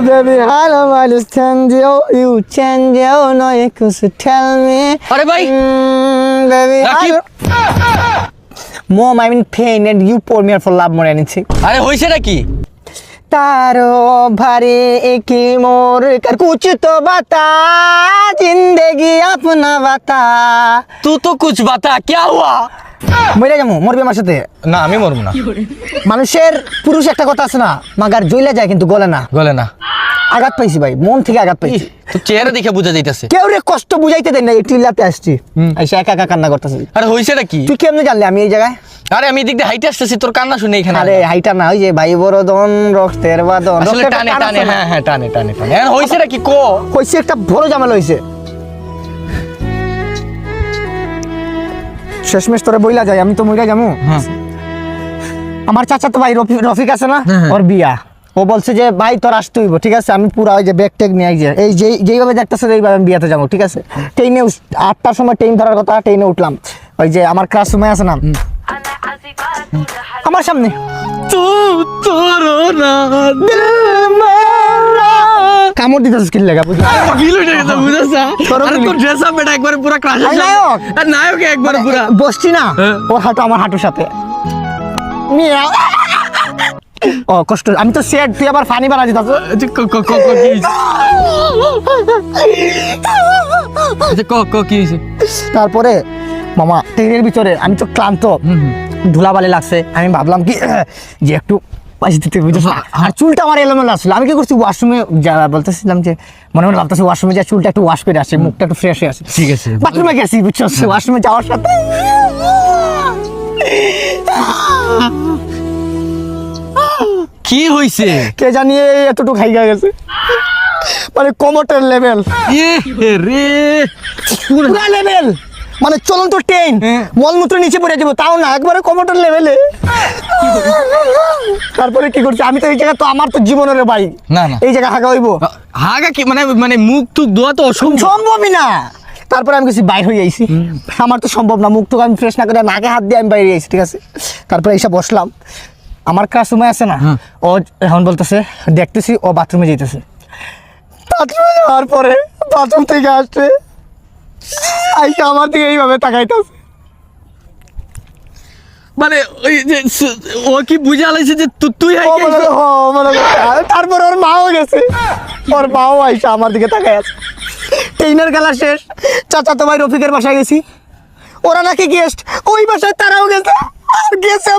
Baby, I don't understand you. You change you, no, you could tell me. আরে ভাই Baby, Rakib. Mom, I'm in pain and you pour me out for love more than anything. আরে হইছে নাকি? तारो भरे एक मोर कर कुछ तो बता जिंदगी अपना बता तू तो कुछ बता क्या हुआ? মরে যাবো মরবি আমার সাথে না আমি মরবো না। মানুষের পুরুষ একটা কথা আছে না মাগার জ্বলে যায় কিন্তু গলে না গলে না। আঘাত পাইছি ভাই মন থেকে আঘাত পাইছি তো চেহারা দেখে বোঝা যাইতাছে। কেউ রে কষ্ট বুঝাইতে দেন না এই টিলাতে আসছি এসে একা একা কান্না করতেছি আরে হইছে নাকি? তুই কেমনে জানলি আমি এই জায়গায় আরে আমি এদিক দিয়ে হাইটে আসতেছি তোর কান্না শুনে এখানে। আরে হাইটা না ওই যে ভাই বড়দন রক্তের বাদন আসলে টানে টানে হ্যাঁ টানে টানে টানে এখন হইছে নাকি কো? হইছে একটা বড় ঝামেলা হইছে শেষমেশ তোরে বইলা যায় আমি তো মইরা যামু আমার চাচা তো ভাই রফিক আছে না ওর বিয়া ও বলছে যে ভাই তোর আসতে হইব ঠিক আছে আমি পুরো ওই যে ব্যাগ ট্যাগ নিয়ে এই যেইভাবে দেখতেছে এইভাবে আমি বিয়াতে যাবো ঠিক আছে ট্রেনে 8টার সময় ট্রেন ধরার কথা ট্রেনে উঠলাম ওই যে আমার ক্লাস রুমে আছে না আমার সামনে কামড় দিতেছিস কি লাগা বুঝলি নায়ক একবার পুরা বসছি না ওর হাঁটু আমার হাঁটুর সাথে ও কষ্ট আমি তো সেট তুই আবার ফানি বানা দিতাছ তারপরে মামা ট্রেনের ভিতরে আমি তো ক্লান্ত ধুলাবালি লাগছে আমি ভাবলাম কি যে একটু আর চুলটা আমার এলোমেলো আসলো আমি কি করছি ওয়াশরুমে বলতেছিলাম যে মনে মনে ভাবতেছি ওয়াশরুমে যা চুলটা একটু ওয়াশ করে আসে মুখটা একটু ফ্রেশ হয়ে আসে ঠিক আছে বাথরুমে গেছি বুঝছো ওয়াশরুমে যাওয়ার সাথে কি হইছে কে জানি এতটুকু খাইয়া গেছে মানে কমোটের লেভেল রে পুরা লেভেল মানে চলন্ত ট্রেন মলমূত্র নিচে পড়ে যাবো তাও না একবারে কমোটের লেভেলে তারপরে কি করছি আমি তো এই জায়গা তো আমার তো জীবনের ভাই না না এই জায়গা হাগা হইব হাগা কি মানে মানে মুখ টুক ধোয়া তো সম্ভবই না তারপরে আমি কিছু বাইর হয়ে আইছি আমার তো সম্ভব না মুখ টুক আমি ফ্রেশ না করে নাকে হাত দিয়ে আমি বাইরে আইছি ঠিক আছে তারপরে এসে বসলাম আমার ক্লাসরুমে আছে না ও এখন বলতেছে দেখতেছি ও বাথরুমে যেতেছে বাথরুমে যাওয়ার পরে বাথরুম থেকে আসছে আইসা আমার দিকে এইভাবে তাকাইতেছে মানে ওই যে ও কি বুঝা লাইছে যে তুই তারপর ওর মাও গেছে ওর মাও আইসা আমার দিকে তাকাই আছে ট্রেনের খেলা শেষ চাচা তো ভাই রফিকের বাসায় গেছি ওরা নাকি গেস্ট ওই বাসায় তারাও গেছে আর গেছে